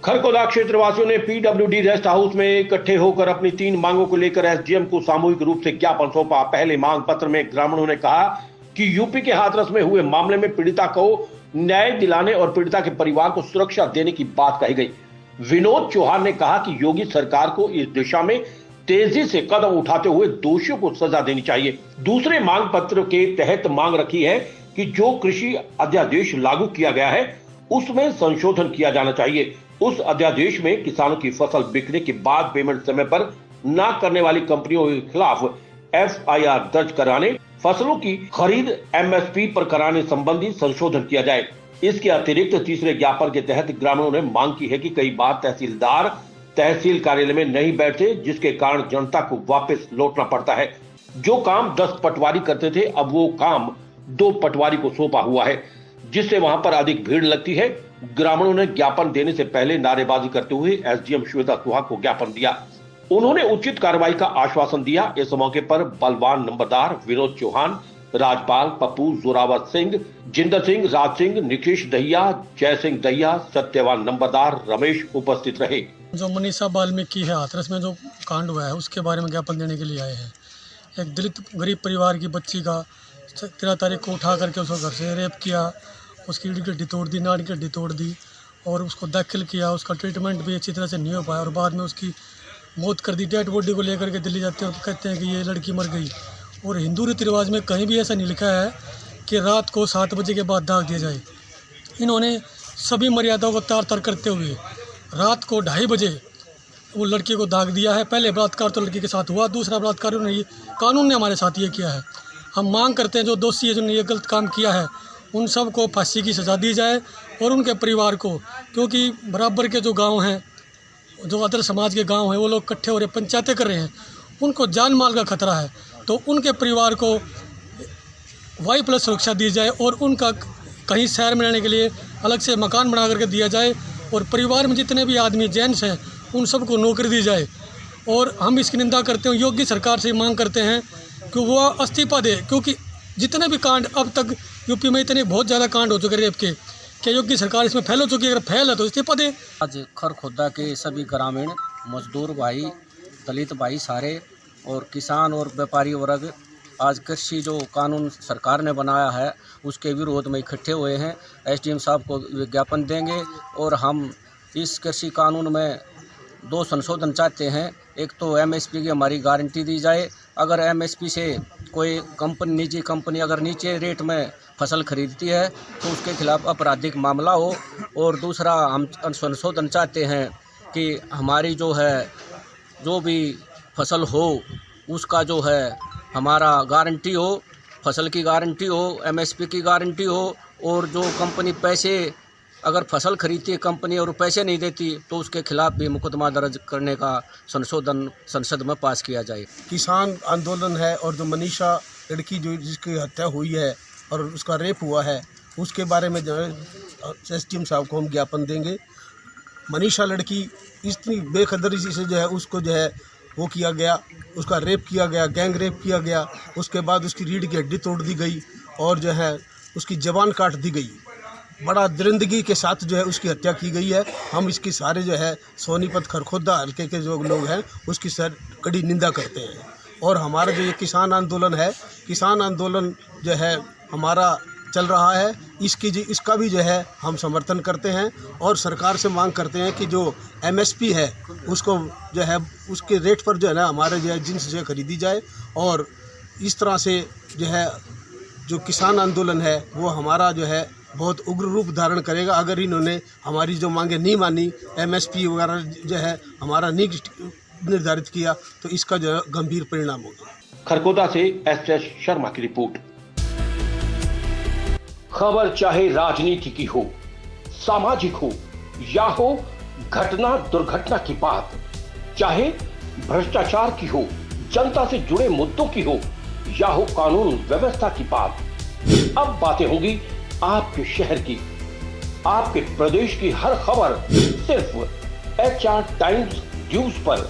खरकोदा क्षेत्रवासियों ने PWD rest house में इकट्ठे होकर अपनी 3 मांगों को लेकर एसडीएम को सामूहिक रूप से ज्ञापन सौंपा। पहले मांग पत्र में ग्रामीणों ने कहा कि यूपी के हाथरस में हुए मामले में पीड़िता को न्याय दिलाने और पीड़िता के परिवार को सुरक्षा देने की बात कही गई। विनोद चौहान ने कहा कि योगी सरकार को इस दिशा में तेजी से कदम उठाते हुए दोषियों को सजा देनी चाहिए। दूसरे मांग पत्र के तहत मांग रखी है कि जो कृषि अध्यादेश लागू किया गया है उसमें संशोधन किया जाना चाहिए। उस अध्यादेश में किसानों की फसल बिकने के बाद पेमेंट समय पर न करने वाली कंपनियों के खिलाफ एफआईआर दर्ज कराने, फसलों की खरीद एमएसपी पर कराने संबंधी संशोधन किया जाए। इसके अतिरिक्त तीसरे ज्ञापन के तहत ग्रामीणों ने मांग की है कि कई बार तहसीलदार तहसील कार्यालय में नहीं बैठते, जिसके कारण जनता को वापस लौटना पड़ता है। जो काम 10 पटवारी करते थे, अब वो काम 2 पटवारी को सौंपा हुआ है, जिससे वहां पर अधिक भीड़ लगती है। ग्रामीणों ने ज्ञापन देने से पहले नारेबाजी करते हुए एसडीएम श्वेता सुहा को ज्ञापन दिया। उन्होंने उचित कार्रवाई का आश्वासन दिया। इस मौके पर बलवान नंबरदार विनोद चौहान, राजपाल पप्पू, जोरावर सिंह, जिंदर सिंह, राज सिंह, निकेश दहिया, जय सिंह दहिया, सत्यवान नंबरदार, रमेश उपस्थित रहे। जो मनीषा वाल्मीकि है हाथरस में जो कांड हुआ है उसके बारे में ज्ञापन देने के लिए आए हैं। एक दलित गरीब परिवार की बच्ची का 13 तारीख को उठा करके उसको घर से रेप किया, उसकी रीढ़ की हड्डी तोड़ दी, नाड़ी की हड्डी तोड़ दी और उसको दाखिल किया। उसका ट्रीटमेंट भी अच्छी तरह से नहीं हो पाया और बाद में उसकी मौत कर दी। डेड बॉडी को लेकर के दिल्ली जाते हैं और कहते हैं कि ये लड़की मर गई। और हिंदू रीति रिवाज में कहीं भी ऐसा नहीं लिखा है कि रात को 7 बजे के बाद दाग दिया जाए। इन्होंने सभी मर्यादाओं को तार तार करते हुए रात को 2:30 बजे वो लड़की को दाग दिया है। पहले बलात्कार तो लड़की के साथ हुआ, दूसरा बलात्कार कानून ने हमारे साथ ये किया है। हम मांग करते हैं जो दोषी है, जिन्होंने ये गलत काम किया है, उन सब को फांसी की सज़ा दी जाए और उनके परिवार को, क्योंकि बराबर के जो गांव हैं, जो अदर समाज के गांव हैं, वो लोग इकट्ठे हो रहे पंचायतें कर रहे हैं, उनको जान माल का खतरा है। तो उनके परिवार को वाई+ सुरक्षा दी जाए और उनका कहीं शहर में रहने के लिए अलग से मकान बना करके दिया जाए और परिवार में जितने भी आदमी जेंट्स हैं उन सबको नौकरी दी जाए। और हम इसकी निंदा करते हैं, योगी सरकार से मांग करते हैं कि वो इस्तीफा दे, क्योंकि जितने भी कांड अब तक यूपी में इतने बहुत ज़्यादा कांड हो चुके रेप के, क्या योगी सरकार इसमें फैल हो चुकी है? अगर फैल है तो इस्तीफा दे। आज खरखोदा के सभी ग्रामीण मजदूर भाई, दलित भाई सारे और किसान और व्यापारी वर्ग आज कृषि जो कानून सरकार ने बनाया है उसके विरोध में इकट्ठे हुए हैं। एसडीएम साहब को विज्ञापन देंगे और हम इस कृषि कानून में 2 संशोधन चाहते हैं। एक तो एमएसपी की हमारी गारंटी दी जाए। अगर एमएसपी से कोई कंपनी, निजी कंपनी अगर नीचे रेट में फसल खरीदती है तो उसके खिलाफ आपराधिक मामला हो। और दूसरा हम संशोधन चाहते हैं कि हमारी जो है जो भी फसल हो उसका जो है हमारा गारंटी हो, फसल की गारंटी हो, एमएसपी की गारंटी हो। और जो कंपनी पैसे अगर फसल खरीदती है कंपनी और पैसे नहीं देती तो उसके खिलाफ भी मुकदमा दर्ज करने का संशोधन संसद में पास किया जाए। किसान आंदोलन है और जो मनीषा लड़की जो जिसकी हत्या हुई है और उसका रेप हुआ है उसके बारे में जो है एसडीएम साहब को हम ज्ञापन देंगे। मनीषा लड़की इतनी बेकदरी से जो है उसको जो है वो किया गया, उसका रेप किया गया, गैंग रेप किया गया। उसके बाद उसकी रीढ़ की हड्डी तोड़ दी गई और जो है उसकी ज़बान काट दी गई। बड़ा दरिंदगी के साथ जो है उसकी हत्या की गई है। हम इसकी सारे जो है सोनीपत खरखोदा हल्के के जो लोग हैं उसकी सर कड़ी निंदा करते हैं। और हमारा जो ये किसान आंदोलन है, किसान आंदोलन जो है हमारा चल रहा है, इसका भी जो है हम समर्थन करते हैं और सरकार से मांग करते हैं कि जो एमएसपी है उसको जो है उसके रेट पर जो है ना हमारे जो है जिन्स जो है खरीदी जाए। और इस तरह से जो है जो किसान आंदोलन है वो हमारा जो है बहुत उग्र रूप धारण करेगा। अगर इन्होंने हमारी जो मांगे नहीं मानी, एमएसपी वगैरह जो है हमारा नहीं निर्धारित किया तो इसका जो है गंभीर परिणाम होगा। खरकोदा से एस शर्मा की रिपोर्ट। खबर चाहे राजनीति की हो, सामाजिक हो या हो घटना दुर्घटना की बात, चाहे भ्रष्टाचार की हो, जनता से जुड़े मुद्दों की हो या हो कानून व्यवस्था की बात, अब बातें होंगी आपके शहर की, आपके प्रदेश की हर खबर सिर्फ HR टाइम्स न्यूज पर।